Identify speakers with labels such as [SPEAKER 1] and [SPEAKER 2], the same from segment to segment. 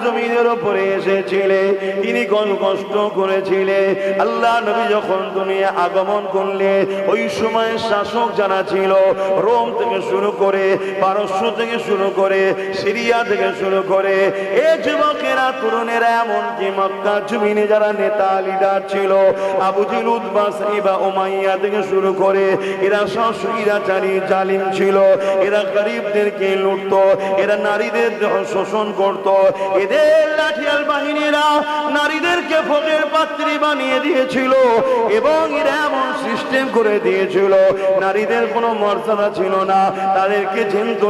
[SPEAKER 1] জমিনের উপরে এসেছিলেন, তিনি কষ্ট করেছিলেন। আল্লাহ নবী যখন দুনিয়া আগমন করলেন, ওই সময় শাসক যারা ছিল, রোম থেকে শুরু করে, পারস্য থেকে শুরু করে, সিরিয়া থেকে শুরু করে, এ যুবকেরা, তরুণেরা, এমনকি মক্কা জমিনে যারা নেতা লিডার ছিল, আবু জেহেল, উতবা, সাইবা, উমাইয়া থেকে শুরু করে, এরা সব স্বৈরাচারী জালিম ছিল। এরা গরিবদেরকে লুটত, এরা নারীদের শোষণ করত। এদের লাঠিয়াল বাহিনীরা নারীদেরকে ভোগের পাত্রী বানিয়ে দিয়েছিল এবং এরা এমন সিস্টেম করে দিয়েছিল, নারীদের কোনো মর্যাদা ছিল না, তাদেরকে জেন্ত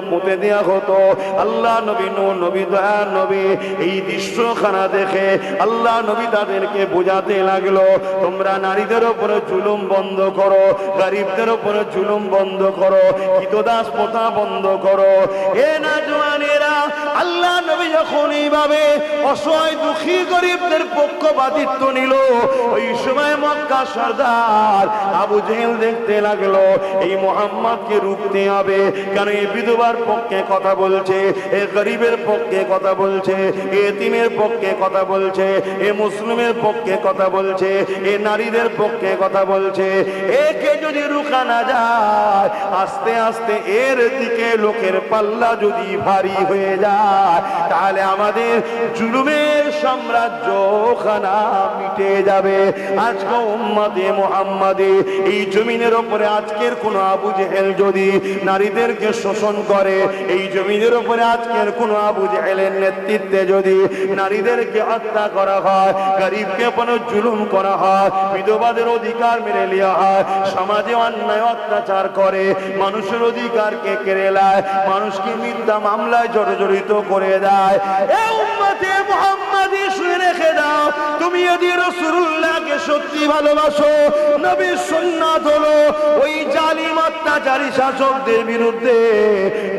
[SPEAKER 1] পুঁতে দেওয়া হতো। আল্লাহ নবী, নবী, দয়ার নবী, এই দৃশ্যখানা দেখে আল্লাহ নবী তাদেরকে বোঝাতে লাগলো, তোমরা নারীদের উপরে জুলুম বন্ধ করো, গরিবদের উপরে জুলুম বন্ধ করো, কৃতদাস প্রথা বন্ধ করো। এ না জওয়ানেরা, আল্লাহ নবী যখন এইভাবে অসহায় দুঃখী গরিবদের পক্ষপাতিত্ব নিল, ওই সময় মক্কা সর্দার আবু জেহেল দেখতে লাগলো, এই মুহাম্মদকে রুখতে হবে, কারণ এই বিধবার পক্ষে কথা বলছে, এ গরিবের পক্ষে কথা বলছে, এ এতিমের পক্ষে কথা বলছে, এ মুসলিমের পক্ষে কথা বলছে, এ নারীদের পক্ষে কথা বলছে। একে যদি রুখা না যায়, আস্তে আস্তে এর দিকে লোকের পাল্লা যদি ভারী হয়ে যায়, তাহলে আমাদের জুলুমের সাম্রাজ্য খানা মিটে যাবে। আজকে উম্মতে মুহাম্মাদী এই জমিনের উপরে আজকের কোন আবু জেহেল যদি নারীদেরকে শোষণ করে, এই জমিনের উপরে আজকের কোন আবু জেহেলের নেতৃত্বে যদি নারীদেরকে হত্যা করা হয়, গরিবকে কোনো জুলুম করা হয়, বিধবাদের অধিকার মেরে নেওয়া হয়, সমাজে অন্যায় অত্যাচার করে, মানুষের অধিকারকে কেড়ে নেয়, মানুষকে মিথ্যা মামলায় জড়িত করে দেয়, এ উম্মতে মুহাম্মাদী শুনে রেখে দাও, তুমি যদি রাসূলুল্লাহকে সত্যি ভালোবাসো, নবীর সুন্নাত হলো ওই জালিম অত্যাচারী শাসকদের বিরুদ্ধে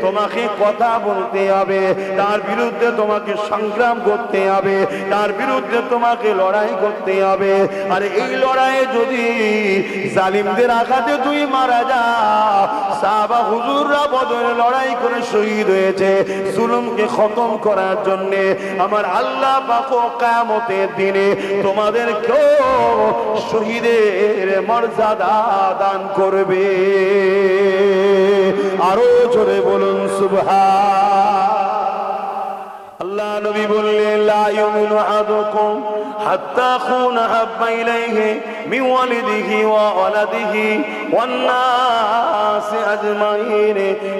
[SPEAKER 1] তোমাকে কথা বলতে হবে, তার বিরুদ্ধে তোমাকে সংগ্রাম করতে হবে, তার বিরুদ্ধে তোমাকে লড়াই করতে হবে। আর এই লড়াইয়ে যদি জালিমদের আঘাতে তুই মারা যাও, সাহাবা হুজুররা বদরে লড়াই করে শহীদ হয়েছে জুলুমকে খতম করার জন্য। আমার আল্লাহ পাক কিয়ামতের দিনে তোমাদেরকেও শহীদের মর্যাদা দান করবে। আরো জোরে বলুন সুবহান। আল্লাহ নবী বললেন, লা ইউমিনু আহাদুকুম হাত্তা আকুনা হাব্বা ইলাইহি মিন ওয়ালিদিহি ওয়া ওয়ালাদিহি ওয়ান নাসি আজমাইন।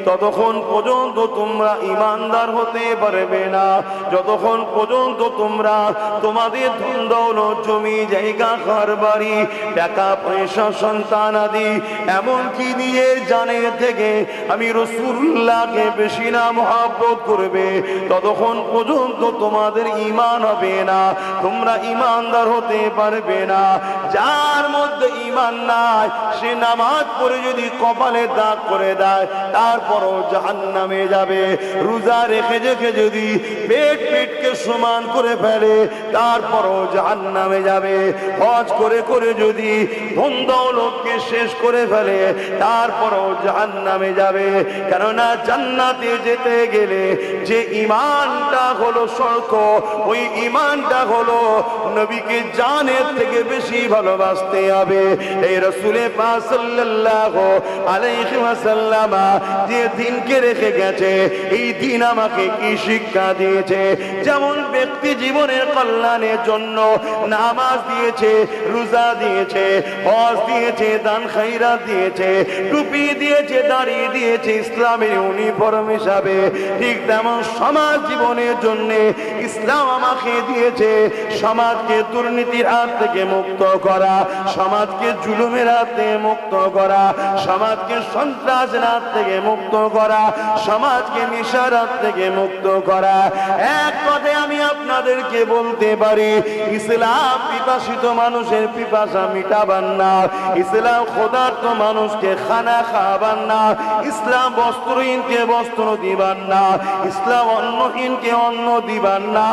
[SPEAKER 1] ততক্ষণ পর্যন্ত তোমরা ঈমানদার হতে পারবে না যতক্ষণ পর্যন্ত তোমরা তোমাদের ধন দৌলত, জমি জায়গা, ঘর বাড়ি, টাকা পয়সা, সন্তান আদি এমনকি দিয়ে জানের থেকে আমি রাসূলুল্লাহকে বেশি না মহব্বত করবে, ততক্ষণ পর্যন্ত তোমাদের ঈমান হবে না, তোমরা ঈমানদার হতে পারবে না। যার মধ্যে ঈমান নাই, সে নামাজ পড়ে যদি কপালে দাগ করে দেয়, তারপরও জাহান্নামে যাবে। রোজা রেখে রেখে যদি পেটকে সমান করে ফেলে, তারপরও জাহান্নামে যাবে। হজ করে করে যদি ধন দৌলতকে শেষ করে ফেলে, তারপরও জাহান্নামে যাবে। কেননা জান্নাতে যেতে গেলে যে ঈমানটা হলো শর্ত, ওই ঈমানটা হলো নবীকে জানের থেকে বেশি ভালোবাসতে হবে। এই রাসূলে পাক সাল্লাল্লাহু আলাইহি ওয়াসাল্লাম যে দিনকে রেখে গেছে, এই দিন আমাকে কি শিক্ষা দিয়েছে? যেমন ব্যক্তি জীবনের কল্যাণের জন্য নামাজ দিয়েছে, রোজা দিয়েছে, হজ দিয়েছে, দান খায়রাত দিয়েছে, টুপি দিয়েছে, দাড়ি দিয়েছে ইসলামের ইউনিফর্ম হিসাবে, ঠিক তেমন সমাজ জীবনের জন্য ইসলাম আমাকে দিয়েছে সমাজকে দুর্নীতির হাত থেকে মুক্ত করা, সমাজকে জুলুমের হাত থেকে মুক্ত করা, সমাজকে সন্ত্রাসের হাত থেকে মুক্ত করা, সমাজকে নেশার হাত থেকে মুক্ত করা। এক কথায় আমি আপনার আপনাদেরকে বলতে পারি, ইসলাম পিপাসিত মানুষের পিপাসা মিটাবার না, ইসলাম ক্ষুধার্ত মানুষকে খানা খাওয়াবার না, ইসলাম বস্ত্রহীনকে বস্ত্র দিবার না, ইসলাম অন্নহীনকে অন্ন দিবার না,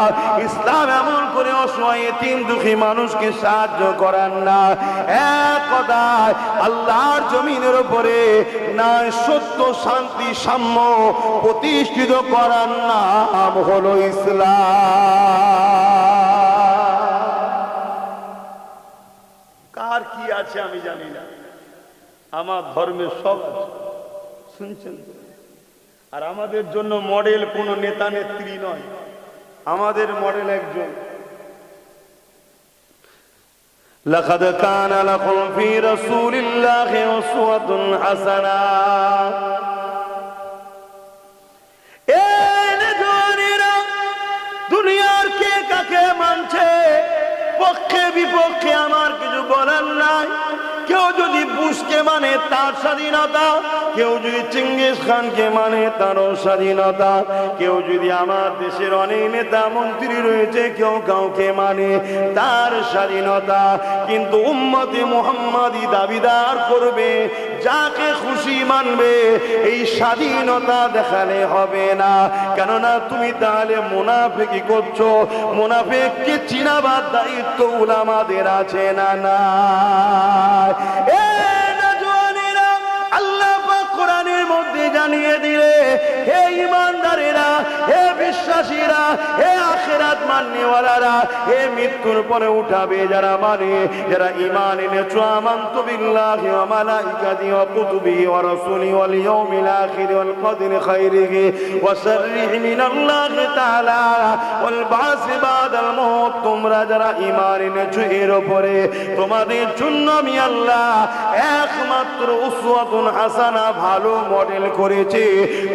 [SPEAKER 1] ইসলাম এমন করে অসহায় এতিম দুঃখী মানুষকে সাহায্য করার না। এক কথায় আল্লাহর জমিনের উপরে ন্যায় সত্য শান্তি সাম্য প্রতিষ্ঠিত করার নাম হলো ইসলাম। কার কি আছে আমি জানি না, আমার ধর্মের সব আছে, শুনছেন? আর আমাদের জন্য মডেল কোন নেতা নেত্রী নয়, আমাদের মডেল একজন। লাকাদ কানা লাকুম ফি রাসূলিল্লাহি উসওয়াতুন হাসানা। দুনিয়ার কে কাকে মানছে, পক্ষে বিপক্ষে আমার কিছু বলার নাই। কেউ যদি বুশকে মানে তার স্বাধীনতা, কেউ যদি চেঙ্গিস খানকে মানে তারও স্বাধীনতা, কেউ যদি আমার দেশের অনেক নেতা মন্ত্রী রয়েছে কেউ কাউকে মানে তার স্বাধীনতা। কিন্তু উম্মতে মুহাম্মাদি দাবিদার করবে যাকে খুশি মানবে, এই স্বাধীনতা দেখালে হবে না। কেননা তুমি তাহলে মুনাফিকি করছো, মুনাফিককে চিনাবার দায়িত্ব উলামাদের আছে না না? আল্লাহ পাক কোরআনের মধ্যে জানিয়ে দিলে, হে ঈমানদারেরা, হে বিশ্বাসীরা, হে আখিরাত মাননেওয়ালারা, হে মৃত্যুর পরে উঠাবে যারা মানে, যারা ঈমান এনেছো, আমানতু বিল্লাহি ওয়া মালাইকাতিহি ওয়া কুতুবিহি ওয়া রাসূলিহি ওয়াল ইয়াউমিল আখির ওয়াল কদরি খাইরিহি ওয়া শাররিহি মিনাল্লাহি তাআলা ওয়াল বাসি বাদাল মউত। তোমরা যারা ঈমান এনেছো এর উপরে তোমাদের জন্য আমি আল্লাহ একমাত্র উসওয়াতুন হাসানা ভালো মডেল করেছে,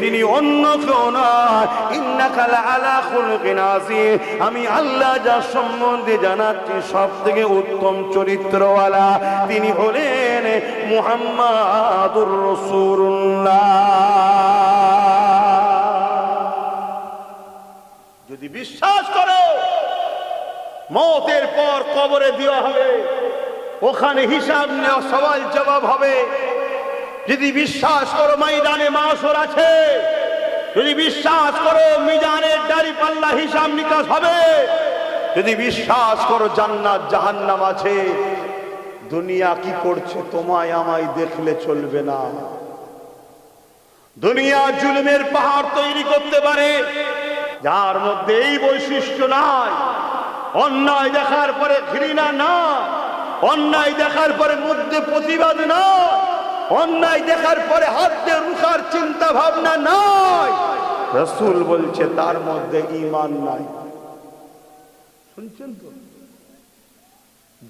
[SPEAKER 1] তিনি অন্য কেউ নয়। ইন্নাকা লাআলা খুলুকিন আযীম। আমি আল্লাহ যার সম্বন্ধে জানাচ্ছি সব থেকে উত্তম চরিত্রওয়ালা, তিনি হলেন মুহাম্মাদুর রাসূলুল্লাহ। যদি বিশ্বাস করো মওতের পর কবরে দেওয়া হবে, ওখানে হিসাব নেওয়া সওয়াল জবাব হবে, যদি বিশ্বাস করো ময়দানে মাশর আছে, যদি বিশ্বাস করো মিজানের দাড়ি পাল্লা হিসাব নিকাশ হবে, যদি বিশ্বাস করো জান্নাত জাহান্নাম আছে, দুনিয়া কি করছে তোমায় আমায় দেখলে চলবে না। দুনিয়া জুলুমের পাহাড় তৈরি করতে পারে, যার মধ্যে এই বৈশিষ্ট্য নাই। অন্যায় দেখার পরে ঘৃণা না, অন্যায় দেখার পরে মধ্যে প্রতিবাদ নয়, অন্যায় দেখার পরে হাত দিয়ে রুখার চিন্তা ভাবনা নয়। রাসূল বলছে তার মধ্যে ঈমান নাই। শুনছেন তো?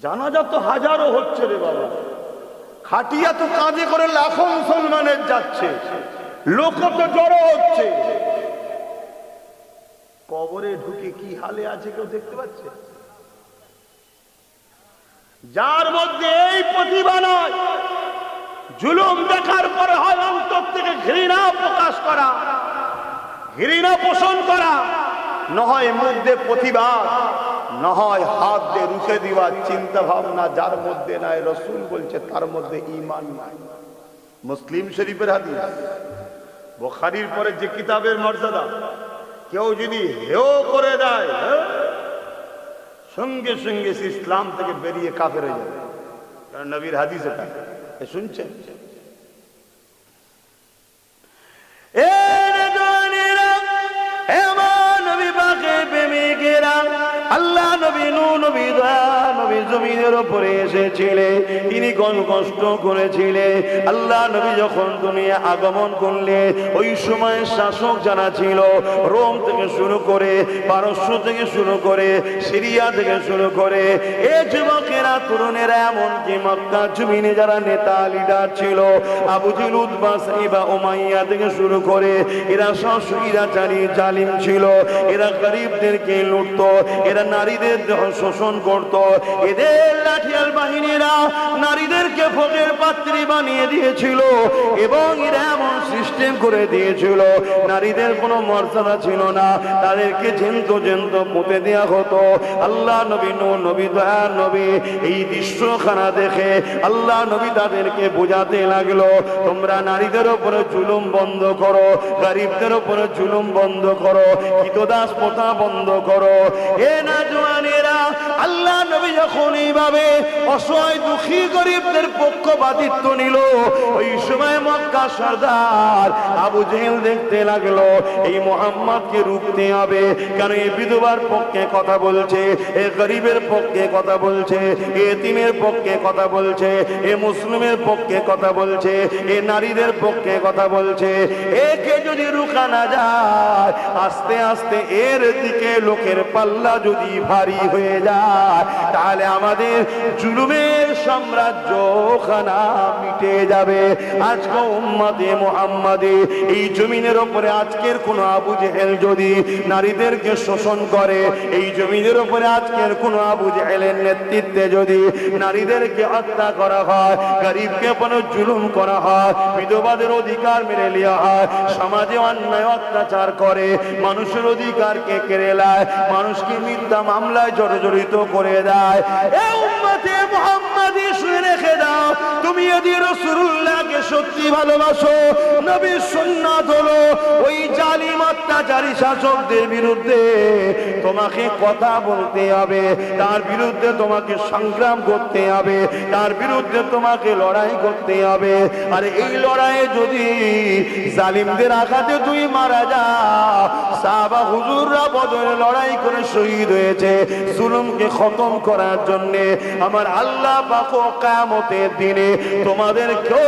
[SPEAKER 1] জানাজা তো হাজারো হচ্ছে রে বাবা, খাটিয়া তো কাঁধে করে লাখো মুসলমানের যাচ্ছে, লোক তো জড়ো হচ্ছে। কবরে ঢুকে কি হালে আছে কেউ দেখতে পাচ্ছে? যার মধ্যে এই প্রতিভা নয়, জুলুম দেখার পরে হয় অন্তর থেকে ঘৃণা প্রকাশ করা, ঘৃণা পোষণ করা, নহয় মধ্যে প্রতিবাদ, নহয় হাত দিয়ে রুখে দেওয়ার চিন্তা ভাবনা যার মধ্যে নাই, রাসূল বলছে তার মধ্যে ঈমান নাই। মুসলিম শরীফের হাদিস, বুখারীর পরে যে কিতাবের মর্যাদা, কেউ যদি হেও করে দেয় সঙ্গে সঙ্গে সে ইসলাম থেকে বেরিয়ে কাফের হয়ে যাবে, কারণ নবীর হাদিস এটা। শুনছেন? আল্লাহ নবী নূহ নবী দয়া নবী জমিনের উপরে এসেছিলেন, তিনি কোন কষ্ট করেছিলেন। আল্লাহ নবী যখন দুনিয়া আগমন করলেন, ওই সময় শাসক যারা ছিল, রোম থেকে শুরু করে, পারস্য থেকে শুরু করে, সিরিয়া থেকে শুরু করে, এই যুবকেরা তরুণেরা, এমনকি মক্কা জমিনে যারা নেতা লিডার ছিল, আবু জেহেল উতবা সাইবা উমাইয়া থেকে শুরু করে, এরা সব স্বৈরাচারী জালিম ছিল। এরা গরিবদেরকে লুটতো, এরা নারীদের নারীদের দেহ শোষণ করত। এদের লাঠিয়াল বাহিনীরা নারীদেরকে ভোগের পাত্রী বানিয়ে দিয়েছিল এবং এরা এমন সিস্টেম করে দিয়েছিল নারীদের কোনো মর্যাদা ছিল না, তাদেরকে জ্যান্ত জ্যান্ত পুঁতে দেওয়া হতো। আল্লাহ নবী নবী দয়ার নবী এই দৃশ্যখানা দেখে আল্লাহ নবী তাদেরকে বোঝাতে লাগলো, তোমরা নারীদের উপরে জুলুম বন্ধ করো, গরিবদের উপরে জুলুম বন্ধ করো, কৃতদাস প্রথা বন্ধ করো। এ না জওয়ানেরা, আল্লাহ নবী যখন এইভাবে অসহায় দুঃখী গরিবদের পক্ষপাতিত্ব নিল, ওই সময় মক্কা সরদার আবু জেহেল দেখতে লাগলো এই মুহাম্মদকে রুখতে হবে, কারণ এই বিধবার পক্ষে কথা বলছে, এ গরিবের পক্ষে কথা বলছে, এতিমের পক্ষে কথা বলছে, এ মুসলিমের পক্ষে কথা বলছে, এ নারীদের পক্ষে কথা বলছে। একে যদি রুখা না যায়, আস্তে আস্তে এর দিকে লোকের পাল্লা যদি ভারী হয়ে যায়, তাহলে আমাদের জুলুমের সাম্রাজ্য খানা মিটে যাবে। আজকে উম্মতে মুহাম্মাদী এই জমিনের উপরে আজকের কোন আবু জেহেল যদি নারীদেরকে শোষণ করে, এই জমিনের উপরে আজকের কোন আবু জেহেলের নেতৃত্বে যদি নারীদেরকে হত্যা করা হয়, গরিবকে কোনো জুলুম করা হয়, বিধবাদের অধিকার মেরে নেওয়া হয়, সমাজে অন্যায় অত্যাচার করে, মানুষের অধিকারকে কেড়ে নেয়, মানুষকে মিথ্যা মামলায় জড়িত করে দেয়, এ উম্মতে মুহাম্মাদী শুনে রেখে দাও, তুমি যদি রাসূলুল্লাহকে সত্যি ভালোবাসো, নবীর সুন্নাত হলো ওই জালিম অত্যাচারী শাসকদের বিরুদ্ধে তোমাকে কথা বলতে হবে, তার বিরুদ্ধে তোমাকে সংগ্রাম করতে হবে, তার বিরুদ্ধে তোমাকে লড়াই করতে হবে। আর এই লড়াইয়ে যদি জালিমদের আঘাতে তুই মারা যাও, সাহাবা হুজুররা বদরে লড়াই করে শহীদ হয়েছে জুলুমকে খতম করার জন্য। আমার আল্লাহ পাক কিয়ামতের দিনে তোমাদেরকেও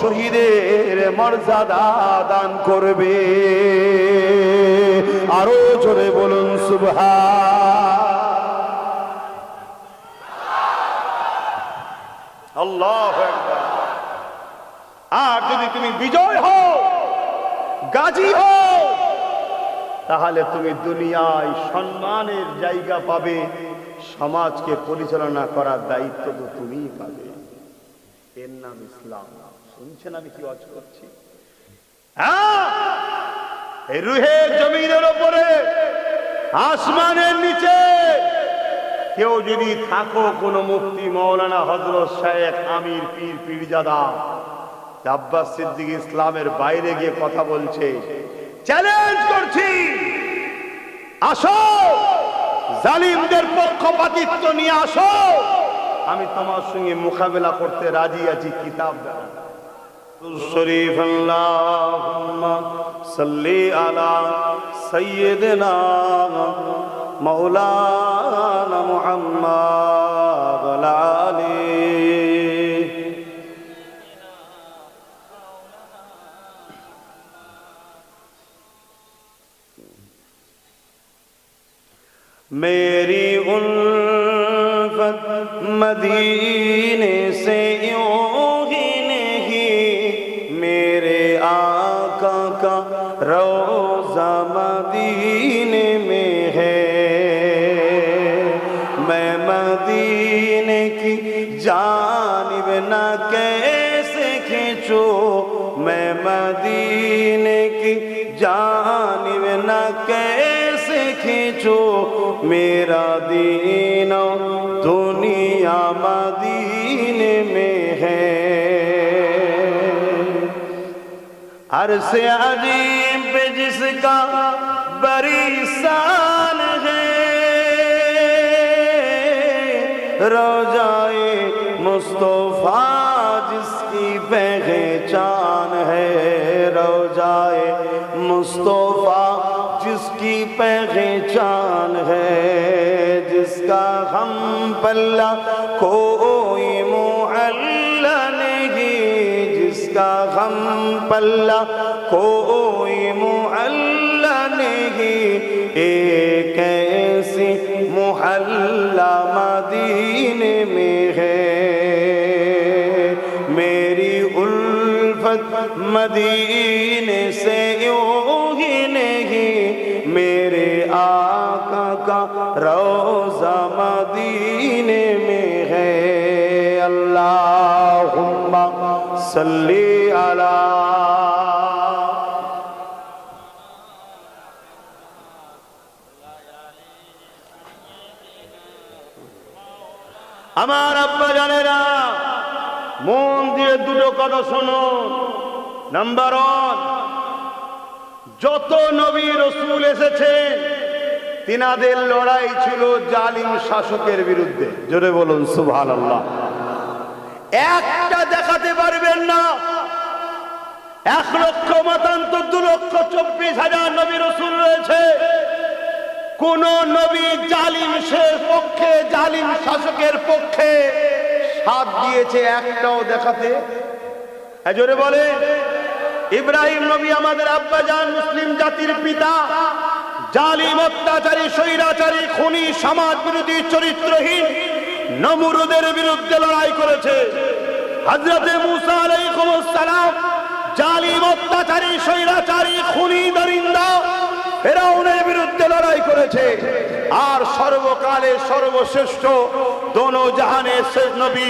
[SPEAKER 1] শহীদের মর্যাদা দান করবে। আরো জোরে বলুন সুবহান আল্লাহু আকবার। আর যদি তুমি বিজয় হও, গাজী হও, তাহলে তুমি দুনিয়ায় সম্মানের জায়গা পাবে, সমাজকে পরিচালনা করার দায়িত্ব তো তুমিই পাবে। এর নাম ইসলাম। শুনছেন আমি কি ওয়াজ করছি? এই রুহের জমিনের উপরে, আসমানের নিচে কেউ যদি থাকো, কোন মুফতি মৌলানা হযরত শেখ আমির পীর পীরজাদা আব্বাস সিদ্দিক ইসলামের বাইরে গিয়ে কথা বলছে, চ্যালেঞ্জ করছি, আসো জালিমদের পক্ষপাতিত্ব নিয়ে আসো, আমি তোমার সঙ্গে মোকাবেলা করতে রাজি আছি। কিতাব দাও শরীফ। আল্লাহুম্মা সাল্লি আলা সাইয়্যিদিনা মাওলানা মুহাম্মাদ ওয়া আলা আলিহি। मेरी उल्फत मदीने से यूं ही नहीं, मेरे आका का रोज़ा मदीने में है, मैं मदीने की जानिब न कैसे खींचूं, मैं मदीने की जानिब न कैसे खींचो, मेरा दीन दुनिया मदीने में है। अरसे अजीम पे जिसका बड़ी शान है, रोज़ाए मुस्तफा जिसकी पहचान है, रोज़ाए मुस्तफा जिसकी पहचान है, जिसका हम पल्ला कोई मुअल्ला नहीं, जिसका हम पल्ला कोई मुअल्ला नहीं, एक ऐसी मुहल्ला मदीने में है, मेरी उल्फत मदीने से यूं ही नहीं, मेरे आका का रोज़ा मदीने में है। अल्लाहुम्मा सल्ली अला। আমার আব্বা জানেরা, মন দিয়ে দুটো কথা শুনুন। নাম্বার 1, যত নবী রাসূল এসেছেন তিনাদের লড়াই ছিল জালিম শাসকের বিরুদ্ধে। জোরে বলুন সুবহানাল্লাহ। একটা দেখাতে পারবেন না 1 লক্ষ মতান্তর 2,24,000 নবী রাসূল রয়েছে, কোন নবী জালিম পক্ষে, জালিম শাসকের পক্ষে সাথ দিয়েছে একটাও দেখাতে? জোরে বলে। ইব্রাহিম নবী আমাদের আব্বাজান, মুসলিম জাতির পিতা, জালিম অত্যাচারী স্বৈরাচারী খুনি সমাজ বিরোধী চরিত্রহীন নমরুদের বিরুদ্ধে লড়াই করেছে। হযরতে মূসা আলাইহিস সালাম জালিম অত্যাচারী স্বৈরাচারী খুনি দরিন্দা ফেরাউনের বিরুদ্ধে লড়াই করেছে। আর সর্বকালের সর্বশ্রেষ্ঠ দোনো জাহানের শেষ নবী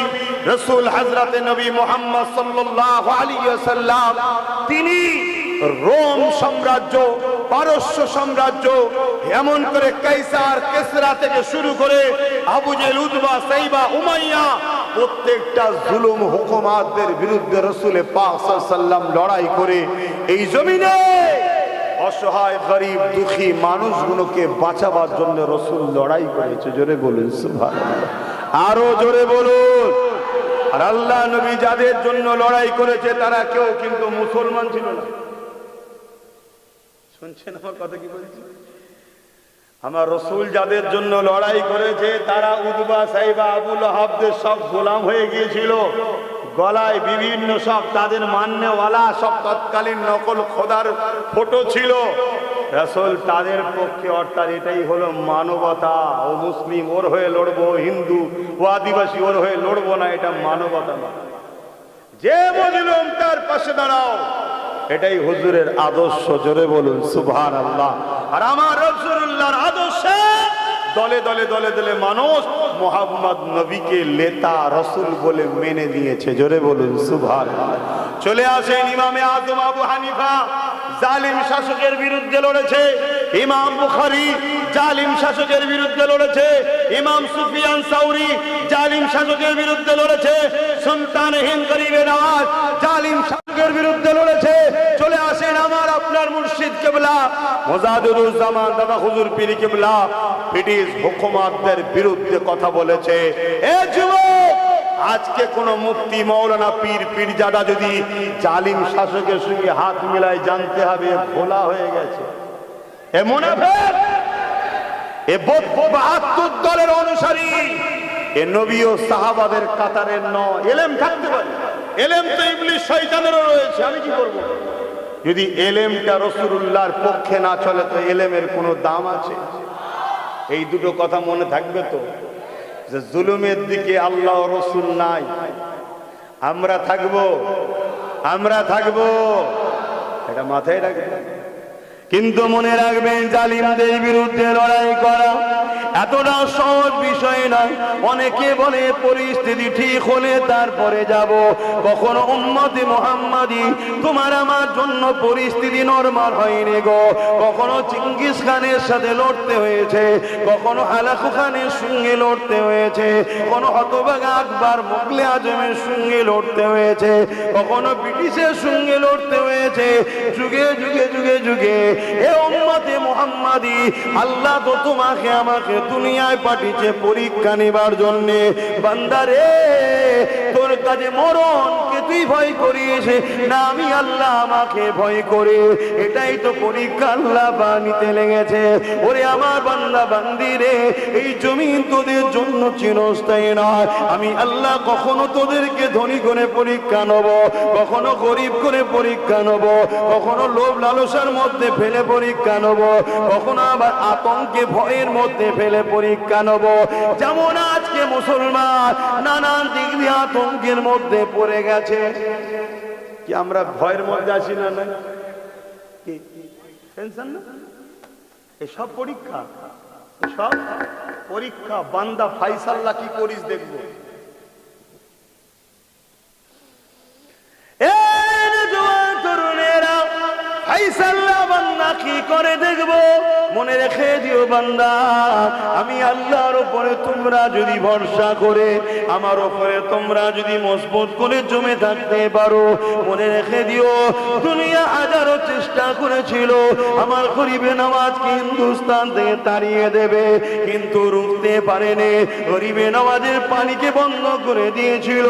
[SPEAKER 1] রাসূল হযরতে নবী মুহাম্মদ সাল্লাল্লাহু আলাইহি ওয়াসাল্লাম, তিনি রোম সাম্রাজ্য, পারস্য সাম্রাজ্য, এমন করে কাইসার কিসরা থেকে শুরু করে আবু জেহেল, উতবা, সাইবা, উমাইয়া, প্রত্যেকটা জুলুম হুকুমাতদের বিরুদ্ধে রাসূল পাক সাল্লাল্লাহু আলাইহি ওয়াসাল্লাম লড়াই করে এই জমিনে অসহায় গরিব দুঃখী মানুষগুলোকে বাঁচাবার জন্য রাসূল লড়াই করেছে। জোরে বলুন সুবহানাল্লাহ। আরো জোরে বলুন। আর আল্লাহ নবী যাদের জন্য লড়াই করেছে তারা কেউ কিন্তু মুসলমান ছিল না। শুনছেন আমার কথা কি বলছি? আমার রাসূল যাদের জন্য লড়াই করেছে তারা উতবা, সাইবা, আবু লাহাবদের সব গোলাম হয়ে গিয়েছিল। গলায় বিভিন্ন সব তাদের মান্যওয়ালা সব তৎকালীন নকল খোদার ফটো ছিল। রাসূল তাদের পক্ষে, অর্থাৎ এটাই হলো মানবতা। ও মুসলিম ওর হয়ে লড়বো, হিন্দু ও আদিবাসী ওর হয়ে লড়বো না, এটা মানবতা না। যে মজলুম তার পাশে দাঁড়াও, এটাই হুজুরের আদর্শ। জোরে বলুন সুবহানাল্লাহ। আর আমার রাসূলুল্লাহর আদর্শে দলে দলে দলে দলে মানুষ মুহাম্মদ নবীকে নেতা রাসূল বলে মেনে নিয়েছে। জোরে বলুন সুবহানাল্লাহ। চলে আসেন ইমামে আযম আবু হানিফা, জালিম শাসকের বিরুদ্ধে লড়েছে। ইমাম বুখারী জালিম শাসকের বিরুদ্ধে লড়েছে। ইমাম সুফিয়ান সাউরি জালিম শাসকের বিরুদ্ধে লড়েছে। সুলতান হিন্দ গরিবে নওয়াজ জালিম শাসকের বিরুদ্ধে লড়েছে। চলে আসেন আমার আপনার মুর্শিদ কিবলা মুজাদ্দিদুজ জামান দাদা হুজুর পীর কিবলা ব্রিটিশ হুকুমাতদের বিরুদ্ধে কথা বলেছে। এ যুবক, আজকে কোন মুফতি, মাওলানা, পীর, পীরজাদা যদি জালিম শাসকের সঙ্গে হাত মিলায়, জানতে হবে ভোলা হয়ে গেছে। এ মুনাফিক, এ 72 দলের অনুসারী, এ নবী ও সাহাবাদের কাতারের নয়। এলেম থাকতে পারে, এলেম তো ইবলিস শয়তানেরও রয়েছে। আমি কি করব? যদি এলেমটা রাসূলুল্লাহর পক্ষে না চলে তো এলেমের কোনো দাম আছে? এই দুটো কথা মনে থাকবে তো, যে জুলুমের দিকে আল্লাহ ও রাসূল নাই, আমরা থাকবো, আমরা থাকবো, এটা মাথায় রাখবেন। কিন্তু মনে রাখবেন, জালিমদের বিরুদ্ধে লড়াই করা এতটা সহজ বিষয় নয়। অনেকে বলে পরিস্থিতি ঠিক হলে তারপরে যাব। কখনো উম্মতে মুহাম্মাদি তোমার আমার জন্য পরিস্থিতি নরমাল হয়নি গো। কখনো চিঙ্গিস খানের সাথে লড়তে হয়েছে, কখনো হালাকু খানের সঙ্গে লড়তে হয়েছে, কখনো হতভাগা আকবর মুগলে আজমের সঙ্গে লড়তে হয়েছে, কখনো ব্রিটিশের সঙ্গে লড়তে হয়েছে। যুগে যুগে যুগে যুগে এ উম্মতে মুহাম্মাদি আল্লাহ তো তোমাকে আমাকে দুনিয়ায় পাঠিয়েছে পরীক্ষা নেবার জন্য। বান্দারে, তোর কাছে মরণকে তুই ভয় করিস না আমি আল্লাহ আমাকে ভয় করে? এটাই তো পরীক্ষা আল্লাহ বানিতে লেগেছে। ওরে আমার বান্দা বান্দি রে, এই জমিন তোদের জন্য চিরস্থায়ী নয়। আমি আল্লাহ কখনো তোদেরকে ধনী করে পরীক্ষা নেব, কখনো গরিব করে পরীক্ষা নেব, কখনো লোভ লালসার মধ্যে ফেলে পরীক্ষা নেব, কখনো আবার আতঙ্কে ভয়ের মধ্যে ফেলে পরীক্ষা নেব। যেমন আজকে মুসলমান নানান দিক দিয়ে আতঙ্কের মধ্যে পড়ে গেছে। কি আমরা ভয়ের মধ্যে আছি না? না কি টেনশন না? এসব পরীক্ষা
[SPEAKER 2] সব পরীক্ষা। বান্দা ফাইসাল্লাহ কি করিস দেখবো।
[SPEAKER 1] কি করে দেখবো? মনে রেখে দিও বান্দা, আমি আল্লাহর উপরে তোমরা যদি ভরসা করে, আমার উপরে তোমরা যদি মজবুত করে জমে থাকতে পারো, মনে রেখে দিও দুনিয়া হাজারো চেষ্টা করেছিল আমার গরিবে নওয়াজকে হিন্দুস্তান থেকে তাড়িয়ে দেবে, কিন্তু রুখতে পারেনি। গরিবে নওয়াজের পানিকে বন্ধ করে দিয়েছিল,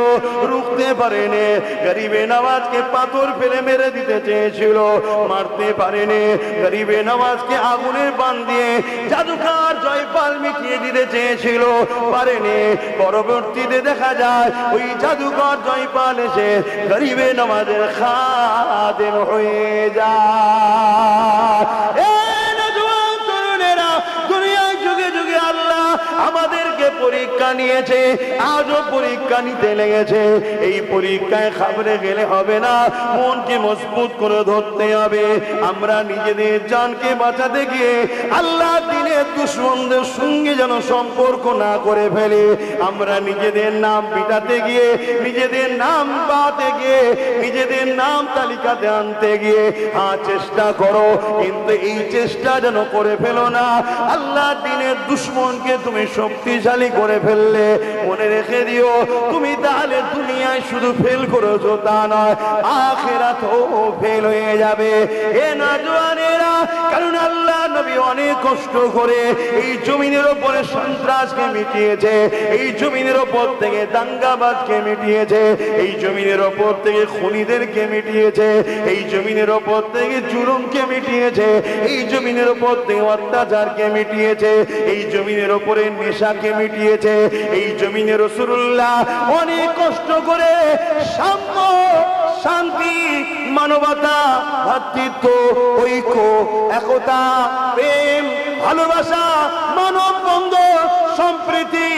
[SPEAKER 1] রুখতে পারেনি। গরিবে নওয়াজকে পাথর ফেলে মেরে দিতে চেয়েছিল, মারতে পারেনি। গরিবে নওয়াজকে আগুনের বান দিয়ে জাদুকার জয়পাল মিটিয়ে দিতে চেয়েছিল, পারেনি। পরবর্তীতে দেখা যায় ওই জাদুকর জয়পাল এসে গরিবে নওয়াজের খাদেম হয়ে যায়। দুনিয়ায় যুগে যুগে আল্লাহ আমাদেরকে পরীক্ষা নিয়েছে, আজও পরীক্ষা নিতে লেগেছে। এই পরীক্ষায় খাবরে গেলে হবে না, মনকে মজবুত করে ধরতে হবে। আমরা নিজেদের জানকে বাঁচাতে গিয়ে আল্লাহ দিনের দুশমনদের সঙ্গে যেন সম্পর্ক না করে ফেলে। আমরা নিজেদের নাম পিটাতে গিয়ে, নিজেদের নাম পাতে গিয়ে, নিজেদের নাম তালিকাতে আনতে গিয়ে চেষ্টা করো, কিন্তু এই চেষ্টা যেন করে ফেলো না আল্লাহ দিনের দুশমনকে তুমি শক্তিশালী করে ফেললে। মনে রেখে দিও তুমি তাহলে দুনিয়ায় শুধু ফেল করেছো তা নয়, আখিরাতেও ফেল হয়ে যাবে। এ নওজওয়ানেরা, কারণ আল্লাহ নবী অনেক কষ্ট করে এই জমিনের উপরে সন্ত্রাসকে মিটিয়েছে, এই জমিনের উপর থেকে দাঙ্গাবাজকে মিটিয়েছে, এই জমিনের উপর থেকে খুনিদেরকে মিটিয়েছে, এই জমিনের উপর থেকে জুলুমকে মিটিয়েছে, এই জমিনের উপর থেকে অত্যাচারকে মিটিয়েছে, এই জমিনের উপরে নেশাকে মিটিয়েছে। এই জমিনে রাসূলুল্লাহ অনেক কষ্ট করে সাম্য, শান্তি, মানবতা, ভ্রাতৃত্ব, ঐক্য, একতা, প্রেম, ভালোবাসা, মানব বন্ধন, সম্প্রীতি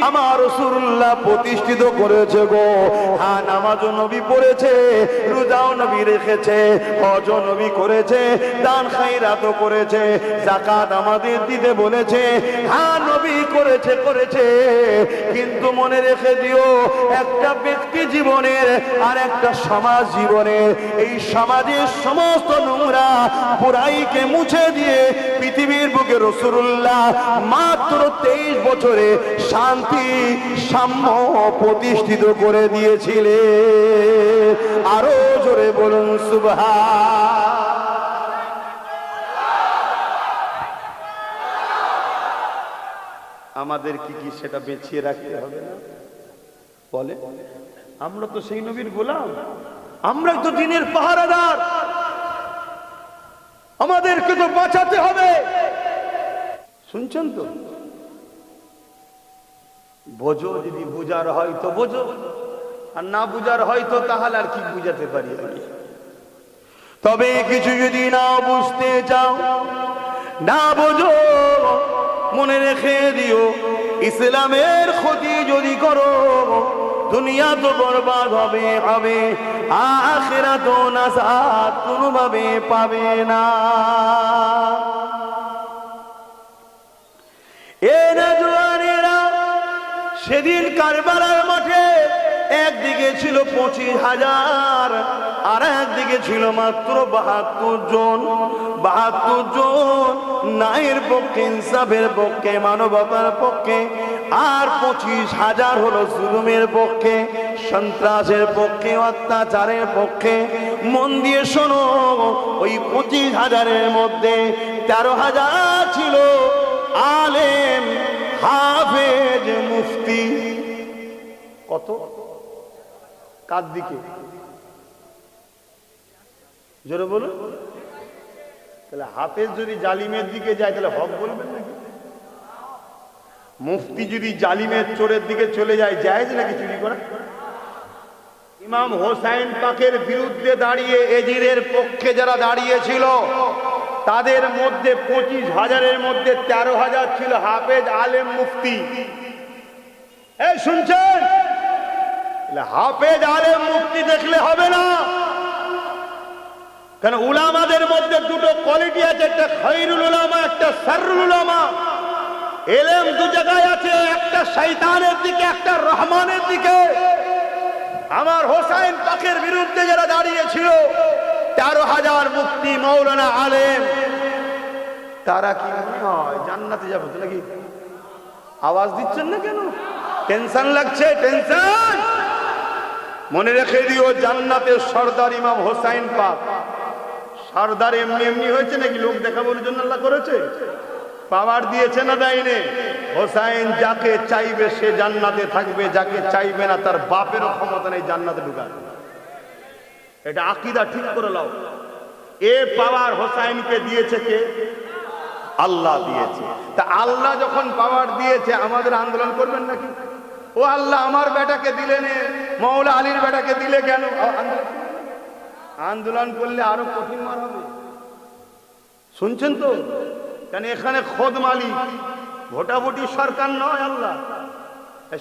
[SPEAKER 1] আমার রাসূলুল্লাহ প্রতিষ্ঠিত করেছে গো। হ্যাঁ, নামাজও নবী পড়েছে, রোজাও নবী রেখেছে, হজও নবী করেছে, দান খায়রাতও করেছে, যাকাত আমাদের দিতে বলেছে। হ্যাঁ, নবী করেছে করেছে, কিন্তু মনে রেখে দিও একটা ব্যক্তি জীবনের আর একটা সমাজ জীবনের, এই সমাজের সমস্ত নোংরা বুরাইকে মুছে দিয়ে পৃথিবীর বুকে রাসূলুল্লাহ মাত্র 23 বছরে শান্তি সাম্য প্রতিষ্ঠিত করে দিয়েছিলেন। আরো জোরে বলুন সুবহান। আমাদের কি কি সেটা বেঁচিয়ে রাখতে হবে না? বলে আমরা তো সেই নবীর গোলাম, আমরা তো দিনের পাহারাদার, আমাদেরকে তো বাঁচাতে হবে। শুনছেন তো? বোঝো, যদি বুঝার হয় তো বোঝো, আর না বুঝার হয় তো তাহলে আর কি বুঝাতে পারি আমি। তবে কিছু যদি না বুঝতে চাও, না বোঝো, মনে রেখে দিও ইসলামের ক্ষতি যদি করো দুনিয়া তো বরবাদ হবে হবে, আখিরাত ও নাজাত কোনোভাবে পাবে না। এ নওজওয়ানেরা, সেদিন কারবালার মাঠে একদিকে ছিল 25,000 আর একদিকে ছিল মাত্র 72 জন। 72 জন ন্যায়ের পক্ষে, ইনসাফের পক্ষে, মানবতার পক্ষে, আর 25,000 হলো জুলুমের পক্ষে, সন্ত্রাসের পক্ষে, অত্যাচারের পক্ষে। মন দিয়ে শোনো, ওই 25,000-এর মধ্যে 13,000 ছিল আলেম, হাফেজ, মুফতি। কত? কার দিকে? জোরে বলুন। তাহলে হাফেজ যদি জালিমের দিকে যায় তাহলে হক বলবেন নাকি? মুফতি যদি জালিমের চোরের দিকে চলে যায়, জায়েজ নাকি চুরি করা? ইমাম হোসাইন পাকের বিরুদ্ধে দাঁড়িয়ে এজিরের পক্ষে যারা দাঁড়িয়েছিল তাদের মধ্যে 25,000-এর মধ্যে 13,000 ছিল হাফেজ, আলেম, মুফতি। এই শুনছেন? হাফেজ, আলেম, মুফতি দেখলে হবে না, কারণ উলামাদের মধ্যে দুটো কোয়ালিটি আছে, একটা খায়রুল উলামা, একটা শাররুল উলামা।
[SPEAKER 2] এলেম দু জায়গায় আছে, একটা শয়তানের দিকে, একটা রহমানের দিকে। আমার হোসাইন পাকের বিরুদ্ধে যারা দাঁড়িয়েছিল 13,000 মুফতি মাওলানা আলেম, তারা কি মনে হয় জান্নাতে যাবে তো নাকি? আওয়াজ দিচ্ছেন না কেন? টেনশন লাগছে? টেনশন মনে রেখে দিও, জান্নাতের সর্দার ইমাম হোসাইন পাক। সর্দার এমনি এমনি হয়েছে নাকি? লোক দেখানোর জন্য আল্লাহ করেছে? পাওয়ার দিয়েছে না দেয়নি? হোসাইন যাকে চাইবে সে জান্নাতে থাকবে, যাকে চাইবে না তার বাপেরও ক্ষমতা নেই জান্নাতে ঢুকার। এটা আকীদা ঠিক করে নাও। এ পাওয়ার হোসাইনকে দিয়েছে কে? আল্লাহ দিয়েছে। তা আল্লাহ যখন পাওয়ার দিয়েছে, আমাদের আন্দোলন করবেন নাকি? ও আল্লাহ আমার বেটাকে দিলে নে, মৌলা আলীর বেটাকে দিলে কেন? আন্দোলন করলে আরো কঠিন মার হবে। শুনছেন তো? কেন এখানে খোদ মালিক, ভোটাভুটি সরকার নয় আল্লাহ।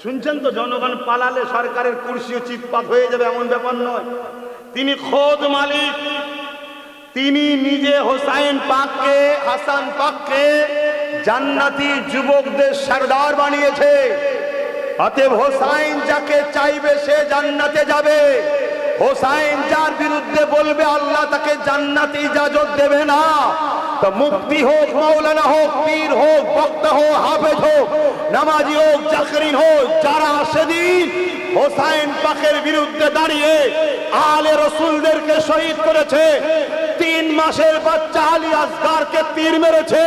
[SPEAKER 2] শুনছেন তো? জনগণ পালালে সরকারের কুরসিও চিৎপাত হয়ে যাবে এমন ব্যাপার নয়। তিনি খোদ মালিক। তিনি নিজে হোসাইন পাককে, হাসান পাককে জান্নাতি যুবকদের সরদার বানিয়েছে। অতএব হোসাইন যাকে চাইবে সে জান্নাতে যাবে। হোসাইন যার বিরুদ্ধে বলবে আল্লাহ তাকে জান্নাতে ইজাজত দেবে না। তো মুফতি হোক, মাওলানা হোক, পীর হোক, বক্তা হোক, হাফেজ হোক, নামাজি হোক, জাকরিন হোক, যারা সেদিন হোসাইন পাকের বিরুদ্ধে দাঁড়িয়ে আলে রসুলদেরকে শহীদ করেছে, 3 মাসের বাচ্চা আলী আসগারকে তীর মেরেছে,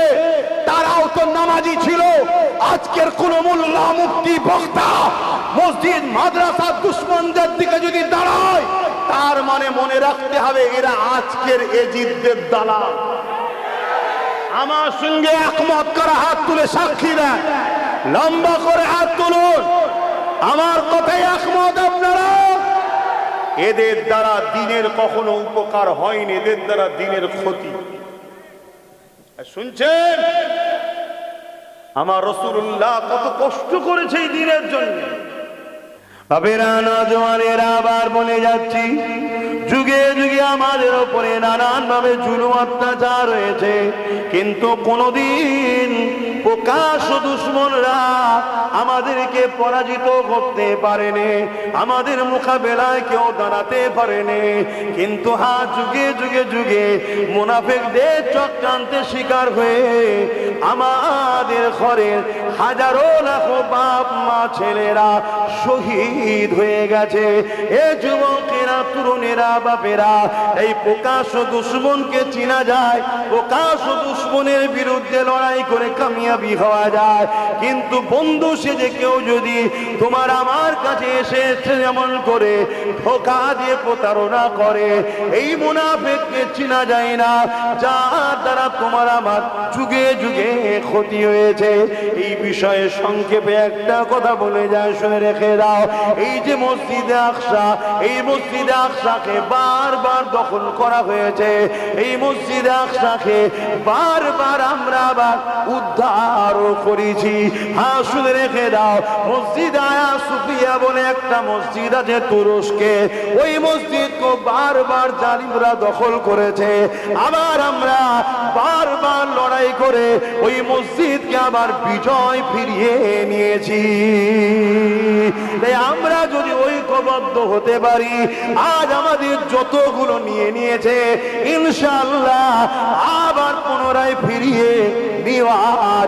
[SPEAKER 2] তারাও তো নামাজি ছিল। আজকের কোন মোল্লা, মুফতি, বক্তা মসজিদ মাদ্রাসা দুশ্মনদের দিকে যদি দাঁড়ায়, তার মানে মনে রাখতে হবে এরা আজকের এজিদদের দালাল। আমার সঙ্গে একমত করা হাত তুলে সাক্ষী দেন, লম্বা করে হাত তুলুন। আমার কথায় একমত আপনারা? এদের দ্বারা দিনের কখনো উপকার হয়নি, এদের দ্বারা দিনের ক্ষতি। শুনছেন? আমার রাসূলুল্লাহ কত কষ্ট করেছে এই দিনের জন্য। বাবেরা, নওজওয়ানেরা, আবার বলে যাচ্ছি, যুগে যুগে আমাদের উপরে নানান ভাবে জুলুম অত্যাচার হয়েছে, কিন্তু কোনদিন প্রকাশ্য দুশমনরা আমাদেরকে পরাজিত করতে পারেনি, আমাদের মোকাবেলায় কেউ দাঁড়াতে পারেনি। কিন্তু যুগে যুগে যুগে মুনাফিকদের চক্রান্তে শিকার হয়ে আমাদের ঘরের হাজারো লাখো বাপ মা ছেলেরা শহীদ হয়ে গেছে। এ যুবকেরা, তরুণেরা, বাপেরা, এই প্রকাশ্য দুশমনকে চিনা যায়, প্রকাশ্য দুশমনের বিরুদ্ধে লড়াই করে কামিয়াবি হওয়া যায়। কিন্তু বন্ধু সেজে কেউ যদি তোমার আমার কাছে এসে যেমন করে ধোঁকা দিয়ে প্রতারণা করে, এই মুনাফিককে চিনা যায় না, যার দ্বারা তোমার আমার যুগে যুগে ক্ষতি হয়েছে। এই বিষয়ে সংক্ষেপে একটা কথা বলে যায়, শুনে রেখে দাও। এই যে মসজিদে আকসা, এই মসজিদে আকসাকে বারবার দখল করা হয়েছে, এই মসজিদে আকসাকে বারবার আমরা আবার উদ্ধার করেছি। হ্যাঁ, শুনে রেখে দাও, মসজিদ আয়া সুফিয়া বলে একটা মসজিদ আছে তুরস্কে, ওই মসজিদকে বারবার জালিমরা দখল করেছে। আবার আমরা বারবার লড়াই করে ওই মসজিদকে আবার বিজয় ফিরিয়ে নিয়েছি। তাই আমরা যদি ঐক্যবদ্ধ হতে পারি, আজ আমাদের যতগুলো নিয়ে নিয়েছে ইনশাআল্লাহ আবার পুনরায় ফিরিয়ে নেওয়া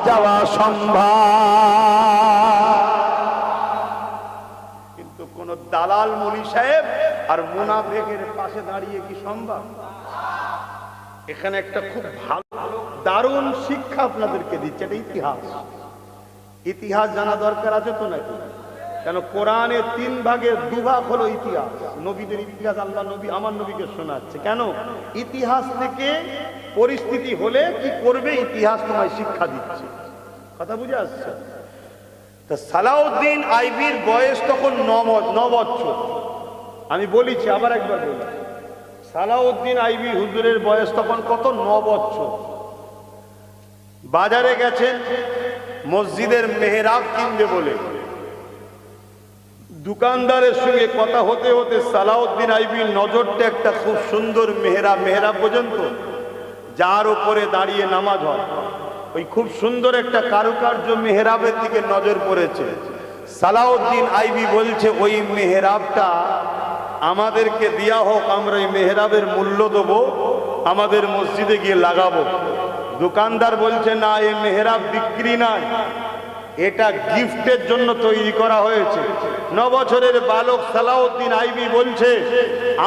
[SPEAKER 2] যাওয়া সম্ভব। কিন্তু কোন দালাল মুলি সাহেব আর মুনাফিকের পাশে দাঁড়িয়ে কি সম্ভব? এখানে একটা খুব ভালো দারুণ শিক্ষা আপনাদেরকে দিচ্ছে, এটা ইতিহাস। ইতিহাস জানা দরকার আছে তো নাকি? কেন কোরআনে 3 ভাগের 2 ভাগ হলো ইতিহাস। নবীদের ইতিহাস আল্লাহ নবী আমার নবীকে শোনাচ্ছে। কেন? ইতিহাস থেকে পরিস্থিতি হলে কি করবে ইতিহাস তোমায় শিক্ষা দিচ্ছে। কথা বুঝে আসছে? তা সালাউদ্দিন আইবির বয়স তখন 9 বছর। আমি বলেছি, আবার একবার বলি, সালাউদ্দিন আইবি হুজুরের বয়স তখন কত? 9 বছর। বাজারে গেছেন মসজিদের মেহরাব কিনবে বলে, দোকানদারের সঙ্গে কথা হতে হতে সালাউদ্দিন আইবির নজরটা একটা খুব সুন্দর মেহরাব পর্যন্ত, যার উপরে দাঁড়িয়ে নামাজ হয়, ওই খুব সুন্দর একটা কারুকার্য মেহরাবের দিকে নজর পড়েছে। সালাউদ্দিন আইবি বলছে ওই মেহরাবটা আমাদেরকে দেয়া হোক, আমরা এই মেহরাবের মূল্য দেবো, আমাদের মসজিদে গিয়ে লাগাবো। দোকানদার বলছে না, এই মেহরাব বিক্রি নয়, এটা গিফটের জন্য তৈরি করা হয়েছে। 9 বছরের বালক সালাউদ্দিন আইবি বলছে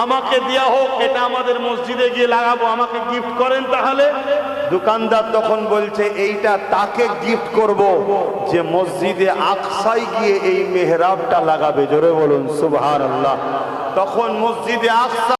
[SPEAKER 2] আমাকে দেয়া হোক, এটা আমাদের মসজিদে গিয়ে লাগাবো, আমাকে গিফট করেন তাহলে। দোকানদার তখন বলছে এইটা তাকে গিফট করব যে মসজিদে আকসায় গিয়ে এই মেহরাবটা লাগাবে। জোরে বলুন সুবহানাল্লাহ। তখন মসজিদে আকসা